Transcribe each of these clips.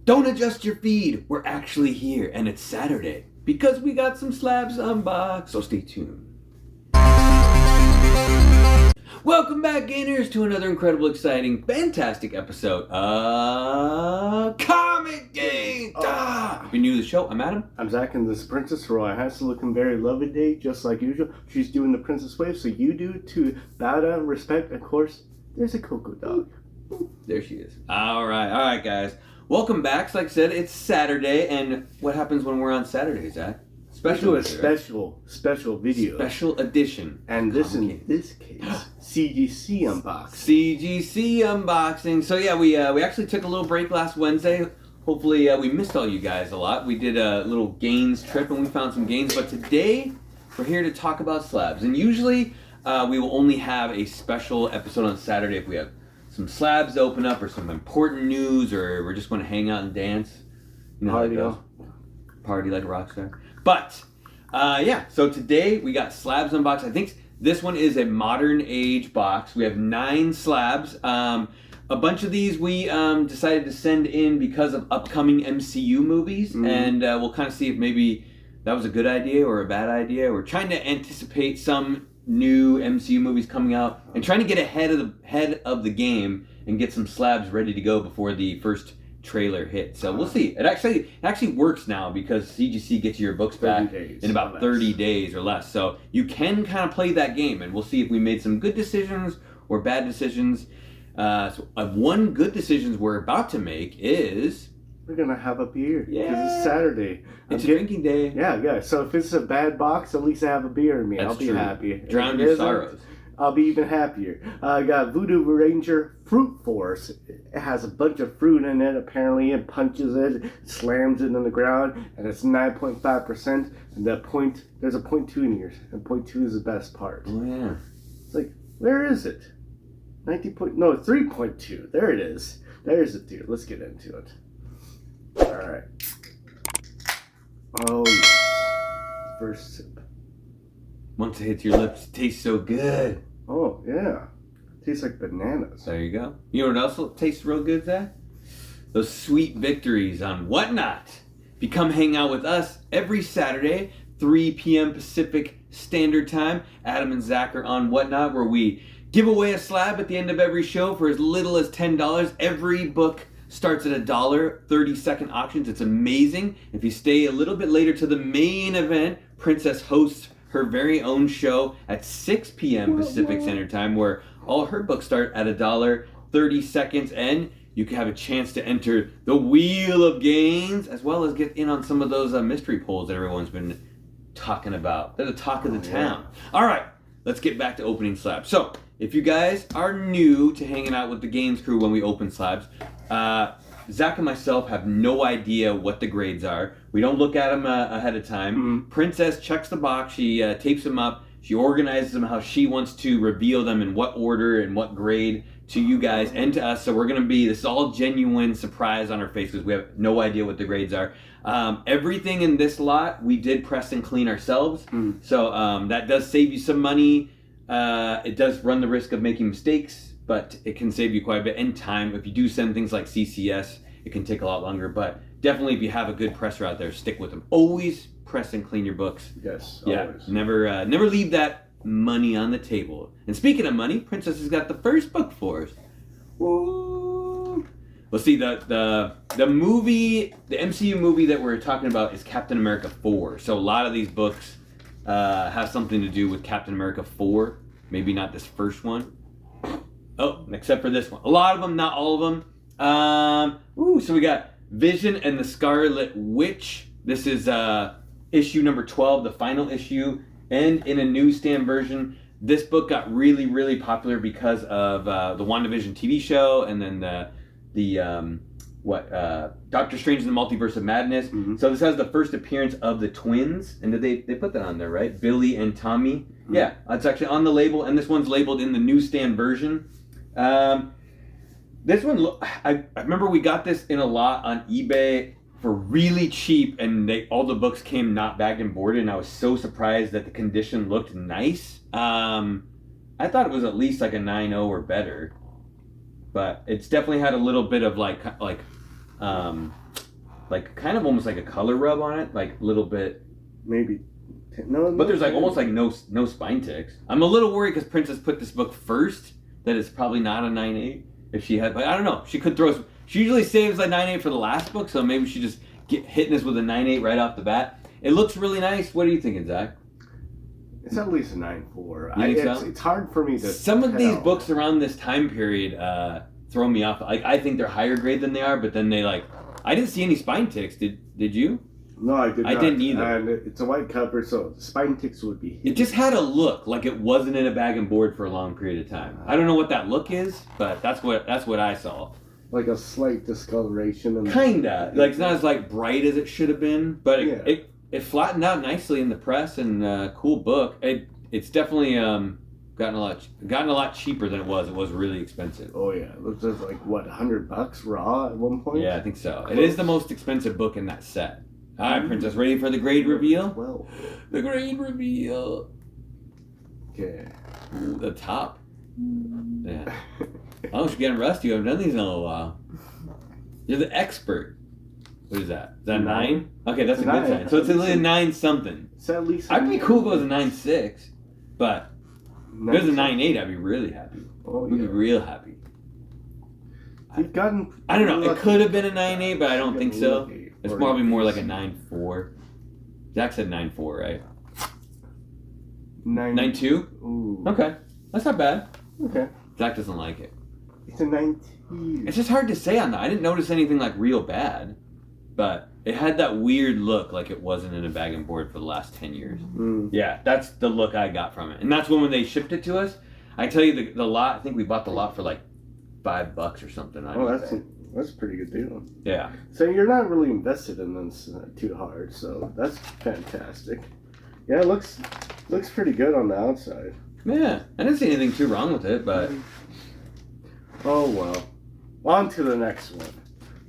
Don't adjust your feed. We're actually here, and it's Saturday because we got some slabs unboxed, so stay tuned. Welcome back, Gainers, to another incredible, exciting, fantastic episode of ComicGains. If you're new to the show, I'm Adam. I'm Zach, and this is Princess Roy. Has looking very lovely today, just like usual. She's doing the princess wave, so you do to bow down, respect. Of course, there's a Coco dog. There she is. All right, guys. Welcome back. So like I said, it's Saturday, and what happens when we're on Saturday, Zach? Special video. Special edition. And this, in this case, CGC unboxing. CGC unboxing. So yeah, we actually took a little break last Wednesday. Hopefully we missed all you guys a lot. We did a little gains trip, and we found some gains. But today, we're here to talk about slabs. And usually, we will only have a special episode on Saturday if we have some slabs to open up, or some important news, or we're just going to hang out and dance. You know how it goes. Party like a rock star. But, yeah, so today we got slabs unboxed. I think this one is a modern age box. We have 9 slabs. A bunch of these we decided to send in because of upcoming MCU movies. And we'll kind of see if maybe that was a good idea or a bad idea. We're trying to anticipate some new MCU movies coming out and trying to get ahead of the game and get some slabs ready to go before the first trailer hits. So we'll see. It actually works now because CGC gets your books back in about 30 days or less. So you can kind of play that game, and we'll see if we made some good decisions or bad decisions. So one good decisions we're about to make is we're gonna have a beer. Yeah, because it's Saturday. It's a drinking day. Yeah. So if it's a bad box, at least I have a beer in me. That's I'll be true. happy. Drown your sorrows. I'll be even happier. I got Voodoo Ranger Fruit Force. It has a bunch of fruit in it. Apparently, it punches it, slams it in the ground, and it's 9.5%. And there's a 0.2 in here, and 0.2 is the best part. Oh yeah. It's like, where is it? 3.2. There it is. There's it, dude. Let's get into it. All right. Oh yes. First sip. Once it hits your lips, it tastes so good. Oh, yeah. Tastes like bananas. There you go. You know what else tastes real good, Zach? Those sweet victories on Whatnot. If you come hang out with us every Saturday, 3 p.m. Pacific Standard Time, Adam and Zach are on Whatnot, where we give away a slab at the end of every show for as little as $10. Every book starts at $1, 30-second auctions. It's amazing. If you stay a little bit later to the main event, Princess hosts her very own show at 6 p.m. Pacific Standard Time, where all her books start at $1, 30 seconds, and you can have a chance to enter the Wheel of Gains, as well as get in on some of those mystery polls that everyone's been talking about. They're the talk of the town. All right, let's get back to opening slabs. So, if you guys are new to hanging out with the Gains crew when we open slabs, Zach and myself have no idea what the grades are. We don't look at them ahead of time. Princess checks the box. She tapes them up. She organizes them how she wants to reveal them, in what order and what grade, to you guys and to us. So we're going to this is all genuine surprise on our faces. We have no idea what the grades are. Everything in this lot, we did press and clean ourselves. So that does save you some money. It does run the risk of making mistakes, but it can save you quite a bit in time. If you do send things like CCS, it can take a lot longer, but definitely if you have a good presser out there, stick with them. Always press and clean your books. Yes, yeah, always. Never leave that money on the table. And speaking of money, Princess has got the first book for us. Woo! Well, see, the movie, the MCU movie that we're talking about is Captain America 4. So a lot of these books have something to do with Captain America 4. Maybe not this first one. Oh, except for this one. A lot of them, not all of them. So we got Vision and the Scarlet Witch. This is issue number 12, the final issue, and in a newsstand version. This book got really, really popular because of the WandaVision TV show, and then Doctor Strange in the Multiverse of Madness. So this has the first appearance of the twins, and they put that on there, right? Billy and Tommy. Yeah, it's actually on the label, and this one's labeled in the newsstand version. This one, I remember we got this in a lot on eBay for really cheap, and all the books came not bagged and boarded, and I was so surprised that the condition looked nice. I thought it was at least like a 9.0 or better, but it's definitely had a little bit of like like kind of almost like a color rub on it, like a little bit. Maybe. No, But there's like almost like no spine ticks. I'm a little worried because Princess put this book first that it's probably not a 9.8 if she had. But I don't know. She could throw. She usually saves like 9.8 for the last book, so maybe she just hitting us with a 9.8 right off the bat. It looks really nice. What are you thinking, Zach? It's at least a 9.4. You think so? It's hard for me to. Some of these books around this time period throw me off. Like I think they're higher grade than they are, but then they like. I didn't see any spine ticks. Did you? No, I did not. I didn't either. And it's a white cover, so spine ticks would be hidden. It just had a look like it wasn't in a bag and board for a long period of time. I don't know what that look is, but that's what I saw. Like a slight discoloration. Kinda. Like it's not as like bright as it should have been, but Yeah. it flattened out nicely in the press and cool book. It's definitely gotten a lot cheaper than it was. It was really expensive. Oh yeah, it was just like what, $100 raw at one point. Yeah, I think so. It is the most expensive book in that set. All right, Princess, ready for the grade reveal? Well, The grade reveal. okay. Ooh, the top. Yeah. Oh, she's getting rusty. I haven't done these in a little while. You're the expert. What is that? Is that a 9? Okay, that's a good 9. sign. So it's a 9 something. It's at least. I'd be cool if it was a 9.6, but if it was a 9. 9.8, I'd be really happy. Oh I'd be yeah. real happy. You've gotten. I don't know. It lucky. could have been a 9.8, but I don't think so. Lucky. It's Or- probably more like a 9.4. Zach said 9.4, right? 9.2? Ooh. Okay. That's not bad. Okay. Zach doesn't like it. It's a 19. It's just hard to say on that. I didn't notice anything like real bad, but it had that weird look like it wasn't in a bag and board for the last 10 years. Mm. Yeah, that's the look I got from it. And that's when they shipped it to us. I tell you, the lot, I think we bought the lot for like $5 or something. On Oh, eBay. that's a pretty good deal. Yeah. So you're not really invested in this too hard, so that's fantastic. Yeah, it looks pretty good on the outside. Yeah. I didn't see anything too wrong with it, but Oh well. On to the next one.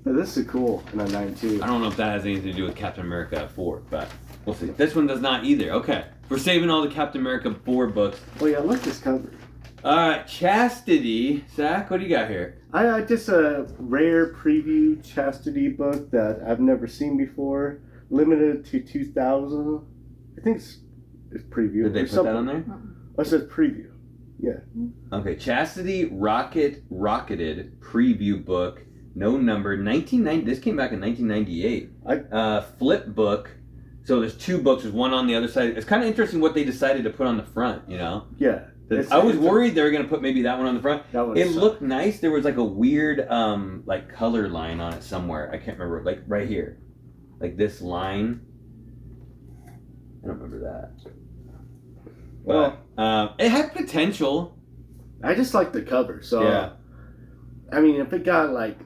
Now, this is cool in a 9.2. I don't know if that has anything to do with Captain America 4, but we'll see. This one does not either. Okay. We're saving all the Captain America 4 books. Oh yeah, look this cover. All right, Chastity. Zach, what do you got here? I just a rare preview Chastity book that I've never seen before. Limited to 2,000. I think it's preview. Did they or put something. that on there? Oh, it says preview. Yeah. Okay, Chastity Rocketed preview book, no number, 1990. This came back in 1998. Flip book. So there's 2 books. There's one on the other side. It's kind of interesting what they decided to put on the front. You know. Yeah. I was worried they were gonna put maybe that one on the front. That one It sucked. looked nice. There was like a weird like color line on it somewhere. I can't remember. Like right here, like this line. I don't remember that. Well, It had potential. I just like the cover. So Yeah. I mean, if it got like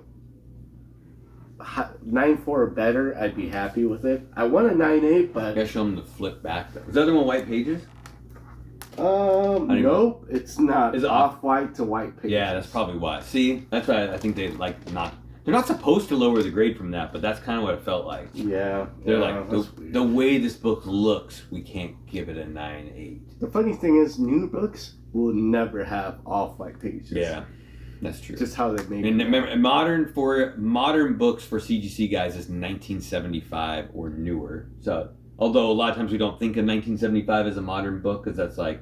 9.4 or better, I'd be happy with it. I want a 9.8, but I gotta show them the flip back though. Is the other one white pages? even nope, it's not. Is it off-white to white pages? Yeah, that's probably why. See, that's why I think they like not. They're not supposed to lower the grade from that, but that's kind of what it felt like. Yeah. They're yeah, like that's weird. the way this book looks, we can't give it a 9.8. The funny thing is, new books will never have off-white pages. Yeah, that's true. Just how they make And it. remember, modern books for CGC guys is 1975 or newer. So, although a lot of times we don't think of 1975 as a modern book because that's like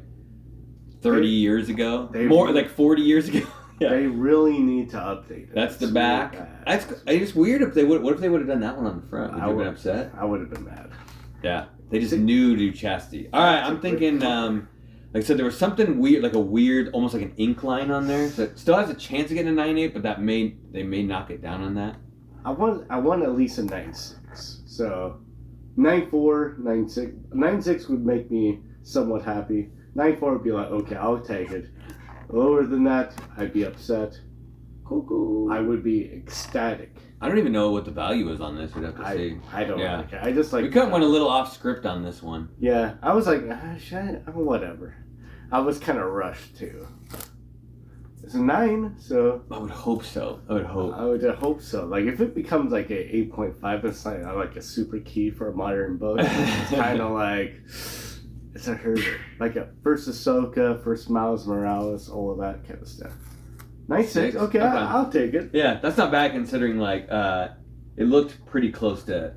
30 years ago, more like 40 years ago. Yeah. They really need to update it. That's the It's back. really bad. That's it's weird if they would. What if they would have done that one on the front? Would you have been upset? I would have been mad. Yeah, they just knew to do chastity. All right, I'm thinking. Like I said, there was something weird, like a weird, almost like an ink line on there. So it still has a chance of getting a 9.8, but they may knock it down on that. I want at least a 9.6. So 9.4, 9.6. 9.6 would make me somewhat happy. 9.4 would be like, okay, I'll take it. Lower than that, I'd be upset. Cool. I would be ecstatic. I don't even know what the value is on this. We'd have to see. I don't Yeah. like it. I just like. We kind of went a little off script on this one. Yeah, I was like, whatever. I was kind of rushed too. It's a 9, so I would hope so. I would hope. I would hope so. Like if it becomes like a 8.5, it's like a super key for a modern book. It's kind of like it's a herder, like a first Ahsoka, first Miles Morales, all of that kind of stuff. 9.6, okay, I'll take it. Yeah, that's not bad considering like It looked pretty close to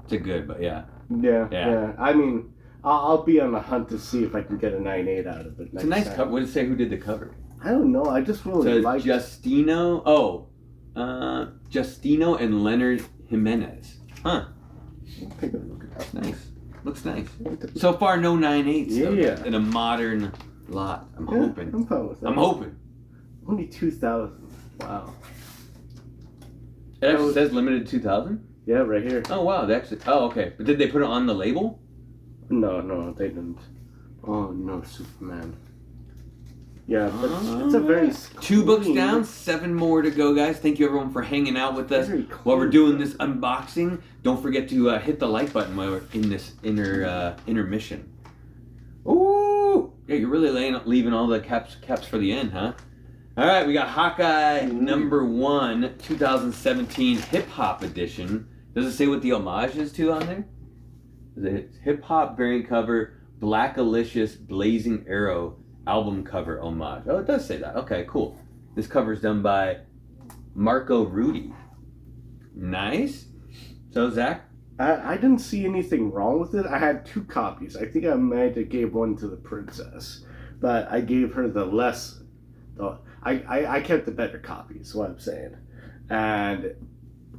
good, but yeah. Yeah. I mean, I'll be on the hunt to see if I can get a 9.8 out of it. It's a nice cover. What does it say? Who did the cover? I don't know. I just really like Justino. Justino and Leonard Jimenez. Huh. Take a look at that. That's nice. Looks nice. So far, no 9.8s. Yeah. In a modern lot. I'm hoping. I'm fine with that. I'm hoping. Only 2,000. Wow. It actually says limited 2,000? Yeah, right here. Oh, wow. They actually. Oh, okay. But did they put it on the label? No, they didn't. Oh, no, Superman. Yeah, but it's a very... 2 books down, 7 more to go, guys. Thank you, everyone, for hanging out with us while we're doing this unboxing. Don't forget to hit the like button while we're in this intermission. Ooh! Yeah, you're really leaving all the caps for the end, huh? All right, we got Hawkeye number 1, 2017 Hip Hop edition. Does it say what the homage is to on there? The hip hop variant cover, Black Alicious Blazing Arrow album cover homage. Oh, it does say that. Okay, cool. This cover is done by Marco Rudy. Nice. So, Zach? I didn't see anything wrong with it. I had 2 copies. I think I might have gave one to the princess, but I gave her the less... I kept the better copy, is what I'm saying. And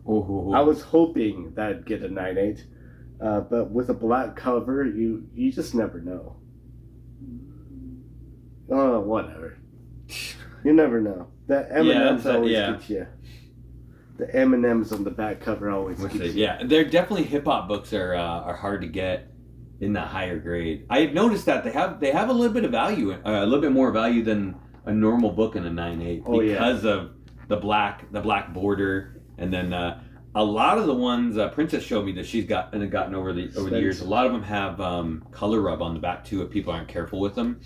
I was hoping that I'd get a 9.8, but with a black cover, you just never know. Oh, whatever. You never know. The M&Ms always get you. The M&Ms on the back cover always get you. Yeah, they're definitely hip-hop books are hard to get in the higher grade. I've noticed that they have a little bit of value, a little bit more value than a normal book in a 9.8 because of the black border, and then a lot of the ones Princess showed me that she's gotten over the years. A lot of them have color rub on the back too if people aren't careful with them.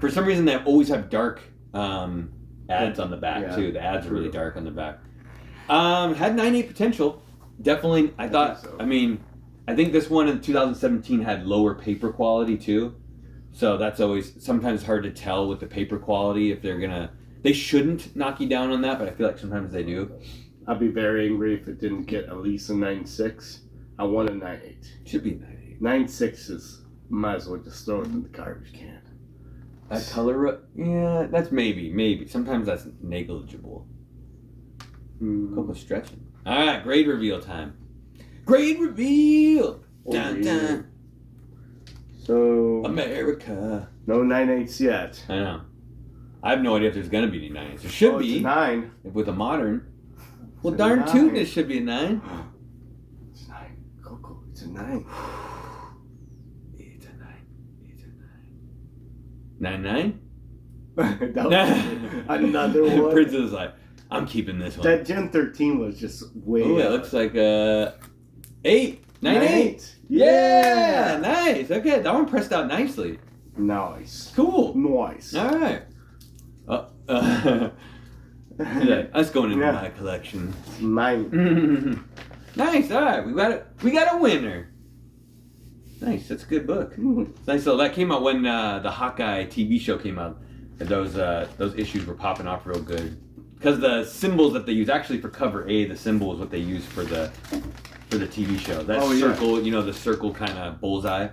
For some reason, they always have dark ads on the back too. The ads are really dark on the back. Had 9.8 potential, definitely. I thought. So. I mean, I think this one in 2017 had lower paper quality too. So that's always sometimes hard to tell with the paper quality if they shouldn't knock you down on that, but I feel like sometimes they do. I'd be very angry if it didn't get at least a 9.6. I want a 9.8. Should be 9.8. 9.6 is, might as well just throw it in the garbage can. That color, yeah, that's maybe. Sometimes that's negligible. Couple stretching. All right, grade reveal time. Grade reveal! Dun, dun. So America. No 9.8s yet. I know. I have no idea if there's gonna be any 9s. There should be. It's a 9. With a modern. Well, darn tootin', it should be a 9. It's a 9. Coco, it's a 9. It's a 9. It's a 9. 9? That was another one. Princess is like, I'm keeping this one. That Gen 13 was just way. Oh, it looks like 8. 9.8. Yeah, nice. Okay, that one pressed out nicely. Nice. Cool. Nice. All right. That's going into my collection. Mine. Nice. All right, we got a winner. Nice. That's a good book. Nice. So that came out when the Hawkeye TV show came out. Those issues were popping off real good because the symbols that they use actually for cover A, the symbol is what they use for the TV show. That circle, the circle kind of bullseye.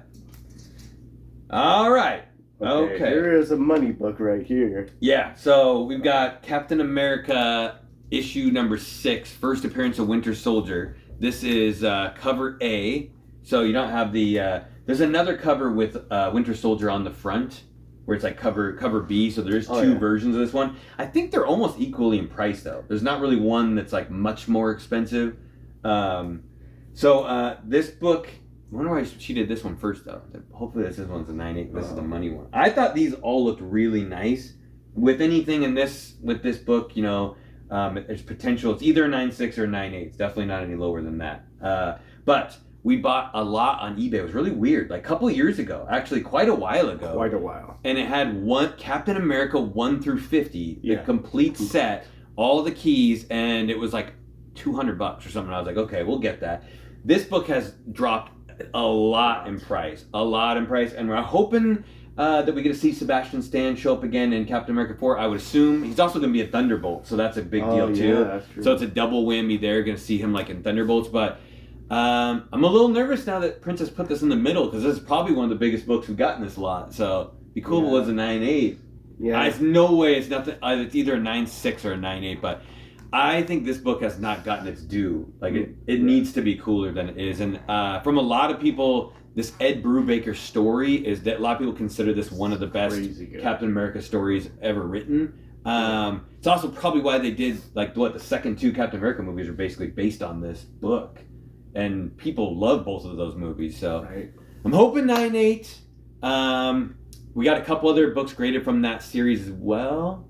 All right. Okay. Here is a money book right here. Yeah. So we've got Captain America issue number 6, first appearance of Winter Soldier. This is cover A. So you don't have the. There's another cover with Winter Soldier on the front, where it's like cover B. So there's 2 versions of this one. I think they're almost equally in price though. There's not really one that's like much more expensive. So this book, I wonder why she did this one first though. Hopefully this one's a 9.8. This is the money one. I thought these all looked really nice. With anything with this book, there's potential. It's either a 9.6 or a 9.8. It's definitely not any lower than that. But we bought a lot on eBay. It was really weird. Like a couple of years ago, actually quite a while ago. Quite a while. And it had Captain America 1 through 50, the complete set, all the keys, and it was like $200 or something. I was like, okay, we'll get that. This book has dropped a lot in price, and we're hoping that we get to see Sebastian Stan show up again in Captain America 4. I would assume he's also going to be a Thunderbolt, so that's a big deal too. That's true. So it's a double whammy there. Going to see him like in Thunderbolts, but I'm a little nervous now that Princess put this in the middle because this is probably one of the biggest books we've gotten this lot. So it'd be cool if it was a 9.8. Yeah. There's no way it's nothing. It's either a 9.6 or a 9.8, but I think this book has not gotten its due. Like it needs to be cooler than it is, and from a lot of people. This Ed Brubaker story is that a lot of people consider this one of the best Captain America stories ever written. It's also probably why they did the second 2 Captain America movies are basically based on this book, and people love both of those movies. So I'm hoping 9.8. We got a couple other books graded from that series as well,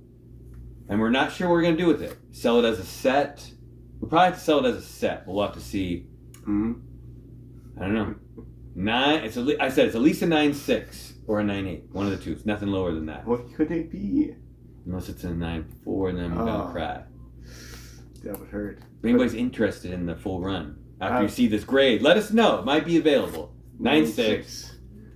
and we're not sure what we're gonna do with it. Sell it as a set. We'll probably have to sell it as a set. We'll have to see. I don't know. It's at least a 9.6 or a 9.8. One of the two. It's nothing lower than that. What could it be? Unless it's a 9.4, and then I'm gonna cry. That would hurt. If anybody's interested in the full run after you see this grade, let us know. It might be available. 9.6.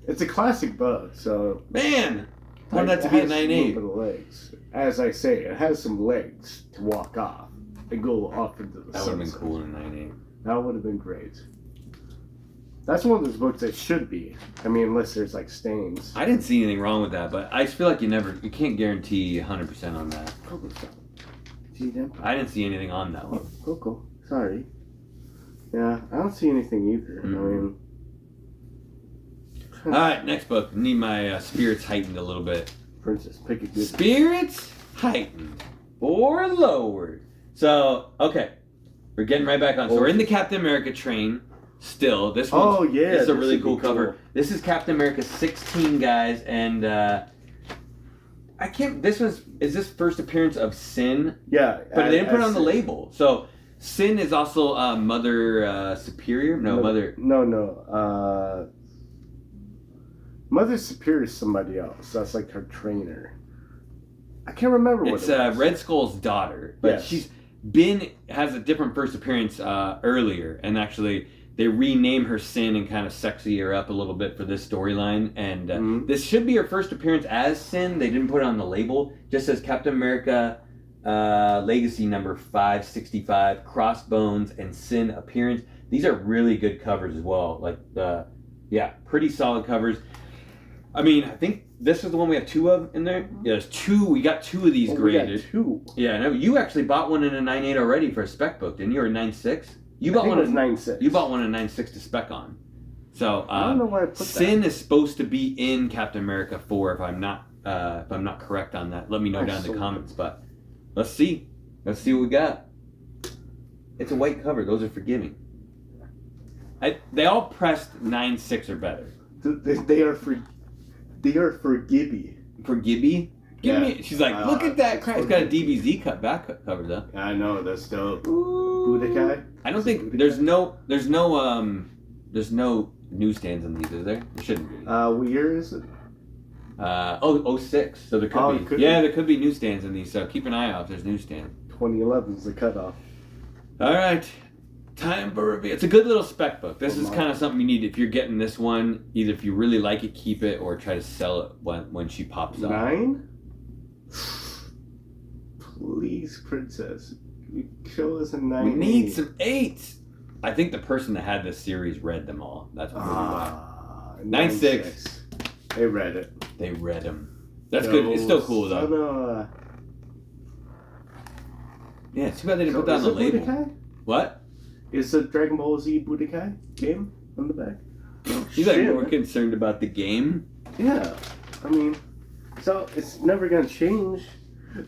It's a classic book, so man, I want that to be a 9.8. Of legs. As I say, it has some legs to walk off and go off into the sunset. That would have been cool in a 9.8. That would have been great. That's one of those books that should be. I mean, unless there's stains. I didn't see anything wrong with that, but I just feel like you can't guarantee 100% on that. I didn't see anything on that one. Coco. Sorry. Yeah, I don't see anything either. Mm-hmm. I mean. Alright, next book. Need my spirits heightened a little bit. Princess, pick a good. Spirits heightened or lowered. So, okay. We're getting right back on. So we're in the Captain America train. Still, this one is a really cool cover. This is Captain America 16, guys, and is this first appearance of Sin? Yeah, but they didn't put it on the label. So Sin is also Mother Superior. Mother. No. Mother Superior is somebody else. That's like her trainer. I can't remember what it's it was. Red Skull's daughter, but she's has a different first appearance earlier, and actually. They rename her Sin and kind of sexy her up a little bit for this storyline. And this should be her first appearance as Sin. They didn't put it on the label. Just says Captain America Legacy number 565, Crossbones, and Sin appearance. These are really good covers as well. Pretty solid covers. I mean, I think this is the one we have 2 of in there. Yeah, there's 2. We got 2 of these graded. We got 2. Yeah, no, you actually bought one in a 9.8 already for a spec book, didn't you? Or a 9.6? You bought one. 9.6. You bought one in 9.6 to spec on. So I don't know where I put Sin is supposed to be in Captain America 4. If I'm not correct on that, let me know down in the comments. But let's see. Let's see what we got. It's a white cover. Those are forgiving. They all pressed 9.6 or better. They are for Gibby. For Gibby. She's like, look at that crap. It's got a DBZ back cover though. I know, that's dope. Budokai? I don't think there's no newsstands on these, is there? There shouldn't be. What year is it? 06. So there could be. There could be newsstands in these. So keep an eye out if there's newsstands. 2011 is the cutoff. All right. Time for review. It's a good little spec book. This is kind of something you need if you're getting this one. Either if you really like it, keep it, or try to sell it when she pops up. 9? Please, Princess. You show us a 9. We need some 8s. I think the person that had this series read them all. That's probably why. 9.6. They read it. They read them. That's good. It's still cool though. Yeah, it's too bad they didn't put that on the label. Budokai? What? Is the Dragon Ball Z Budokai game on the back? He's like more concerned about the game. Yeah, I mean, so it's never gonna change.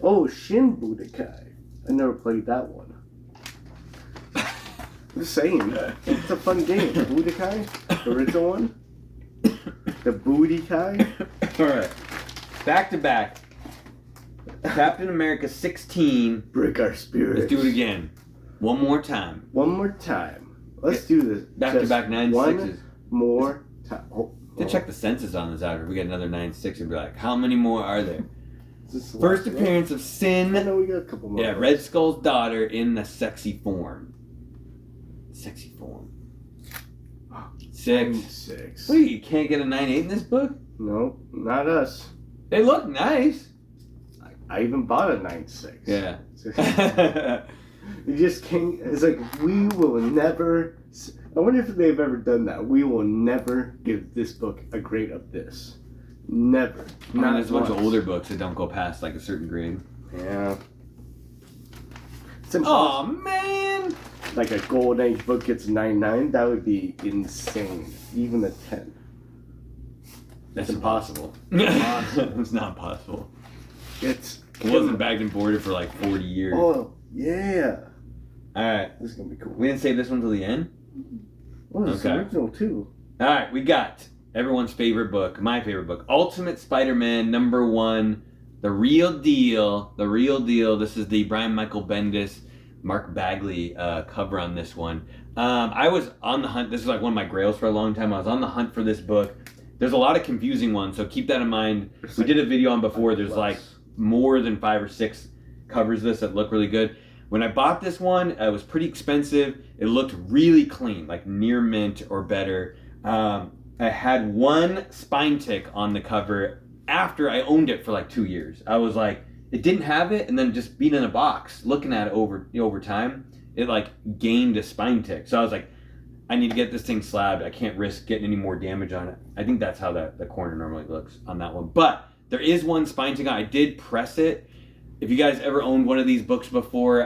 Oh, Shin Budokai. I never played that one. Just saying, it's a fun game. Budokai, the original one. The Budokai. All right, back to back. Captain America 16. Break our spirits. Let's do it again. One more time. One more time. Let's do this. Back to back 9.6s. One more time. To check the census on this out. If we get another 9.6, we'd be like, how many more are there? First appearance of Sin. I know we got a couple more. Yeah, Red Skull's daughter in the sexy form. Sexy form. 6. 9.6. Wait, you can't get a 9.8 in this book? No, not us. They look nice. I even bought a 9.6. Yeah. You just can't. It's like, we will never. I wonder if they've ever done that. We will never give this book a grade of this. Never. I mean, there's a bunch of older books that don't go past like a certain grade. Yeah. Oh man! Like a Golden Age book gets 9.9, that would be insane. Even a 10. That's impossible. It's not possible. It wasn't bagged and boarded for like 40 years. Oh, yeah. Alright. This is going to be cool. We didn't save this one till the end? Oh, it's original too. Alright, we got everyone's favorite book, my favorite book, Ultimate Spider-Man #1, The Real Deal. The Real Deal. This is the Brian Michael Bendis, Mark Bagley cover on this one. I was on the hunt. This is like one of my grails for a long time. I was on the hunt for this book. There's a lot of confusing ones, so keep that in mind. We did a video on before. There's like more than 5 or 6 covers of this that look really good. When I bought this one, it was pretty expensive. It looked really clean, like near mint or better. I had one spine tick on the cover after I owned it for like 2 years. I was like, it didn't have it, and then just being in a box, looking at it over time, it like gained a spine tick. So I was like, I need to get this thing slabbed. I can't risk getting any more damage on it. I think that's how the corner normally looks on that one. But there is one spine tick on. I did press it. If you guys ever owned one of these books before,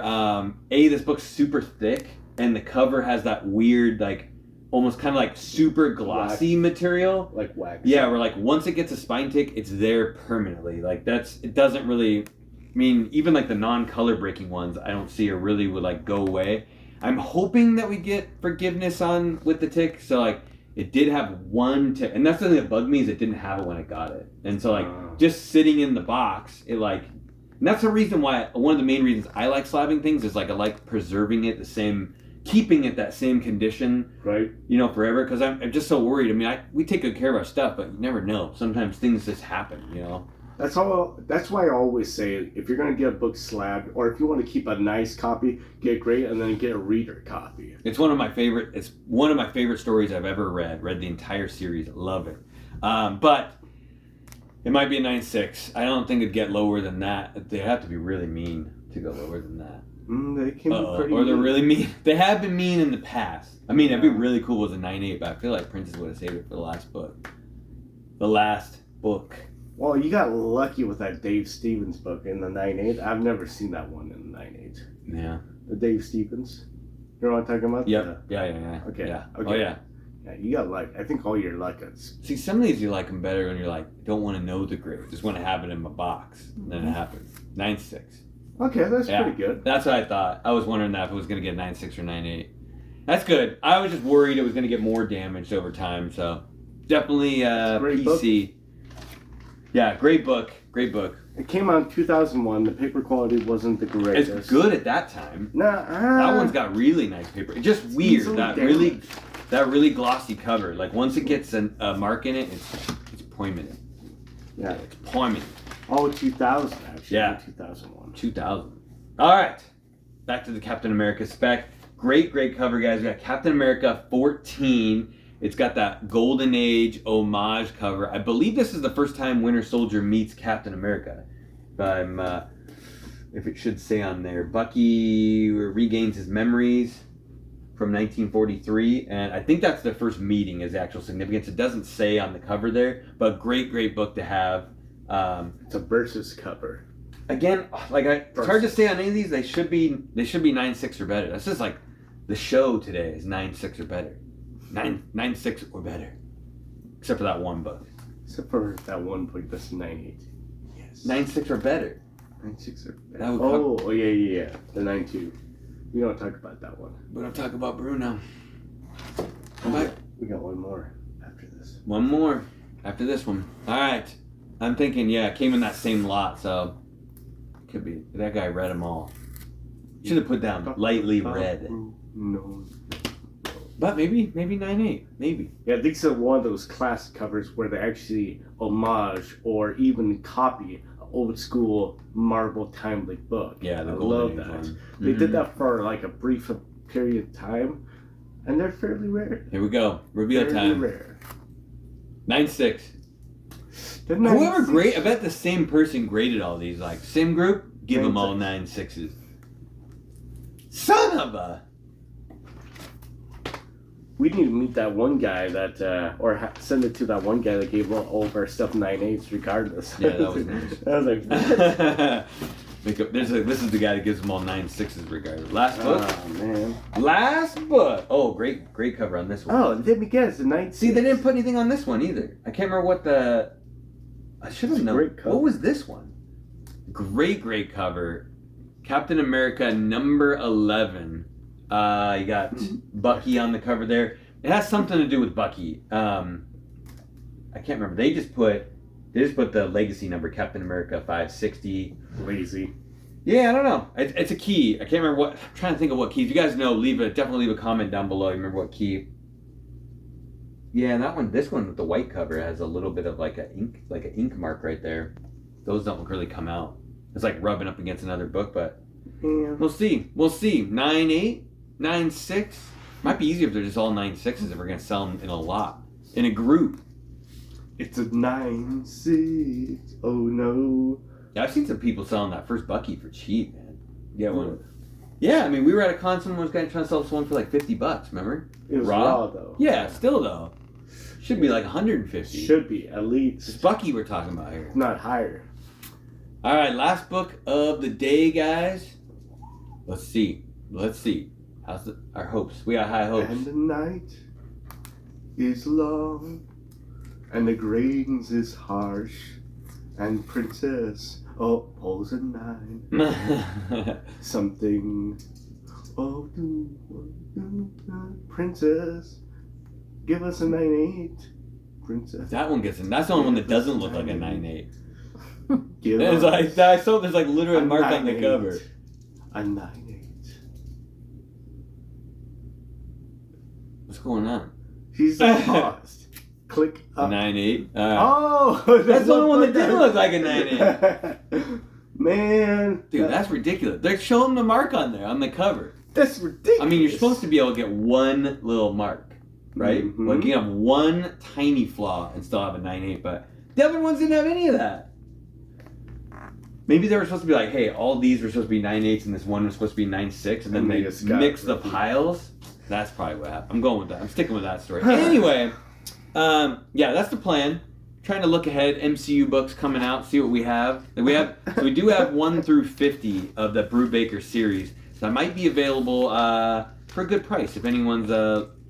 this book's super thick, and the cover has that weird, like, almost kind of like super glossy material. Like wax. Yeah, where like once it gets a spine tick, it's there permanently. Like it doesn't really, I mean, even like the non-color breaking ones, I don't see it really would like go away. I'm hoping that we get forgiveness on with the tick. So like it did have one tick, and that's the thing that bugged me is it didn't have it when I got it. And so like just sitting in the box, it like, and that's the reason why, one of the main reasons I like slabbing things is like I like preserving it the same, keeping it that same condition, right? You know, forever. Because I'm just so worried. I mean, we take good care of our stuff, but you never know. Sometimes things just happen, you know. That's why I always say, if you're gonna get a book slabbed, or if you want to keep a nice copy, get great, and then get a reader copy. It's one of my favorite stories I've ever read. Read the entire series, love it. But it might be a 9.6. I don't think it'd get lower than that. They have to be really mean to go lower than that. They can be pretty. Or they're really mean. They have been mean in the past. I mean, it'd be really cool with a 9.8, but I feel like Princess would have saved it for the last book. The last book. Well, you got lucky with that Dave Stevens book in the 9.8. I've never seen that one in the 9.8. Yeah. The Dave Stevens. You know what I'm talking about? Yep. Yeah. Okay. Yeah. Okay. Oh, yeah. Yeah, you got luck. I think all your luck is. See, some of these you like them better when you're like, don't want to know the grade. Just want to have it in my box. And then it happens. 9.6. Okay, that's pretty good. That's what I thought. I was wondering that if it was going to get 9.6 or 9.8. That's good. I was just worried it was going to get more damaged over time. So definitely PC. Book. Yeah, great book. Great book. It came out in 2001. The paper quality wasn't the greatest. It's good at that time. Nah, that one's got really nice paper. It's just weird. That really glossy cover. Like once it gets a mark in it, it's poignant. Yeah, it's poignant. Oh, 2000 actually. Yeah, 2001. 2000. All right, back to the Captain America spec. Great cover, guys. We got Captain America 14. It's got that Golden Age homage cover. I believe this is the first time Winter Soldier meets Captain America. If it should say on there, Bucky regains his memories from 1943, and I think that's their first meeting is actual significance. It doesn't say on the cover there, but great book to have. It's a versus cover. Again, like it's hard to say on any of these. They should be 9.6 or better. That's just like the show today is 9.6 or better. 9.6 or better. Except for that one book. Except for that one book that's 9.8. Yes. 9.6 or better. 9.6 or better. Yeah. The 9.2. We don't talk about that one. We don't talk about Bruno. We got one more after this. One more after this one. All right. I'm thinking, it came in that same lot, so could be. That guy read them all. Should have put down lightly read. No. But maybe 9.8. Maybe. Yeah, these are one of those classic covers where they actually homage or even copy an old school Marvel timely book. Yeah, I love that. They did that for like a brief period of time. And they're fairly rare. Here we go. Reveal Fairly time. Rare. 9.6. The Whoever 9.6. grade, I bet the same person graded all these. Like, same group, give them all 9.6s. Son of a... We need to meet that one guy that, send it to that one guy that gave all of our stuff 9.8s regardless. Yeah, that was nice. I was like, what? This is the guy that gives them all 9.6s regardless. Last book. Oh, man. Last book. Oh, great cover on this one. Oh, let me guess. The 9.6. See, they didn't put anything on this one either. I can't remember what the... I should have known. Great cover. What was this one? Great cover. Captain America number 11. You got Bucky on the cover there. It has something to do with Bucky. I can't remember. They just put the legacy number, Captain America 560. Lazy. Yeah, I don't know. It's a key. I can't remember what. I'm trying to think of what key. If you guys know, definitely leave a comment down below. You remember what key? Yeah, and that one. This one with the white cover has a little bit of like an ink mark right there. Those don't really come out. It's like rubbing up against another book, but Yeah. we'll see. 9.8, 9.6. Might be easier if they're just all 9.6s if we're gonna sell them in a lot, in a group. It's a 9.6. Oh, no. Yeah, I've seen some people selling that first Bucky for cheap, man. Yeah, one. Yeah, I mean, we were at a con. Someone was trying to sell this one for like $50. Remember? It was raw though. Yeah, still though. Should be like 150. Should be, at least. It's Bucky we're talking about here. Not higher. All right, last book of the day, guys. Let's see. How's our hopes? We got high hopes. And the night is long, and the gradings is harsh, and Princess pulls a 9. Something. Oh, Princess, give us a 9.8. Princess. That one gets in. That's the only one that doesn't look like a 9.8. Give It's us like I saw there's like literally a a mark on the 9.8. cover. A 9.8. What's going on? She's paused. Click up. 9.8. Oh, That's the only one that didn't look like a 9.8. Man, Dude, that's ridiculous. They're showing the mark on there on the cover. that's ridiculous. I mean, you're supposed to be able to get one little mark, right? Mhm. Like you can have one tiny flaw and still have a 9.8, but the other ones didn't have any of that. Maybe they were supposed to be like, hey, all these were supposed to be 9.8s and this one was supposed to be 9.6, and then they just got mix the piles. That's probably what happened. I'm going with that. I'm sticking with that story. Anyway, yeah, that's the plan. Trying to look ahead. MCU books coming out. See what we have. So we do have 1 through 50 of the Brubaker series. That might be available for a good price. If anyone's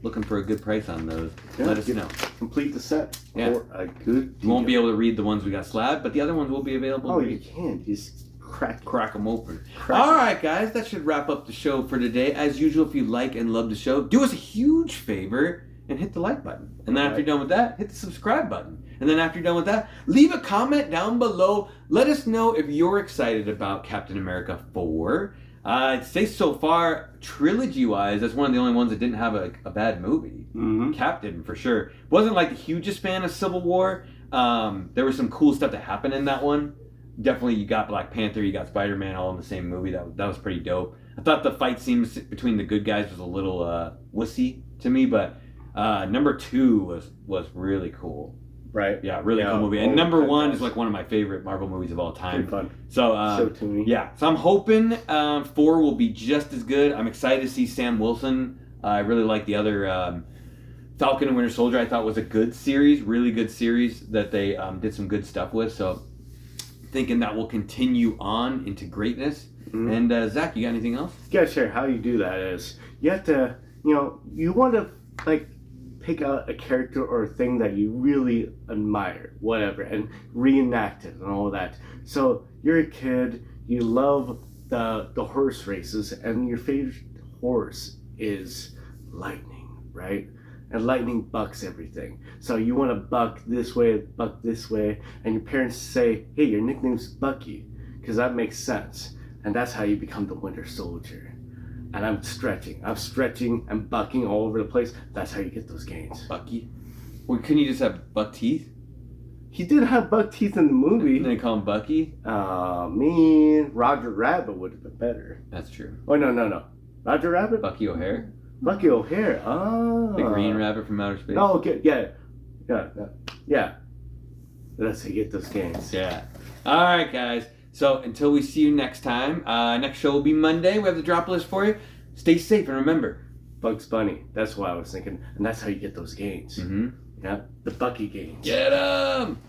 looking for a good price on those, let us know. Complete the set Yeah. for a good deal. You won't be able to read the ones we got slabbed, but the other ones will be available. Oh, to you read. can. Just crack them open. Crack All 'em. right, guys, that should wrap up the show for today. As usual, if you like and love the show, do us a huge favor and hit the like button. And then after you're done with that, hit the subscribe button. And then after you're done with that, leave a comment down below. Let us know if you're excited about Captain America 4. I'd say so far, trilogy-wise, that's one of the only ones that didn't have a bad movie. Mm-hmm. Cap didn't, for sure. Wasn't like the hugest fan of Civil War. There was some cool stuff that happened in that one. Definitely, you got Black Panther, you got Spider-Man all in the same movie. That was pretty dope. I thought the fight scenes between the good guys was a little wussy to me, but number 2 was really cool. Right. Yeah, really cool movie. And number 1 is like one of my favorite Marvel movies of all time. Pretty fun. So, to me. yeah. So I'm hoping 4 will be just as good. I'm excited to see Sam Wilson. I really like the other Falcon and Winter Soldier. I thought was a good series, really good series that they did some good stuff with. So thinking that will continue on into greatness. Mm-hmm. And Zach, you got anything else? You gotta share how you do that is you have to, you want to like pick out a character or a thing that you really admire, whatever, and reenact it and all that. So you're a kid, you love the horse races, and your favorite horse is Lightning, right? And Lightning bucks everything. So you want to buck this way, and your parents say, hey, your nickname's Bucky, because that makes sense. And that's how you become the Winter Soldier. And I'm stretching and bucking all over the place. That's how you get those gains. Bucky? Well, couldn't you just have buck teeth? He did have buck teeth in the movie. And they call him Bucky? Man, Roger Rabbit would have been better. That's true. Oh, no. Roger Rabbit? Bucky O'Hare? Bucky O'Hare. Oh. The Green Rabbit from Outer Space. Oh, okay. Yeah. Let's get those games. Yeah. All right, guys. So until we see you next time, next show will be Monday. We have the drop list for you. Stay safe and remember, Bugs Bunny. That's what I was thinking, and that's how you get those gains. Mm-hmm. Yeah, the Bucky gains. Get 'em!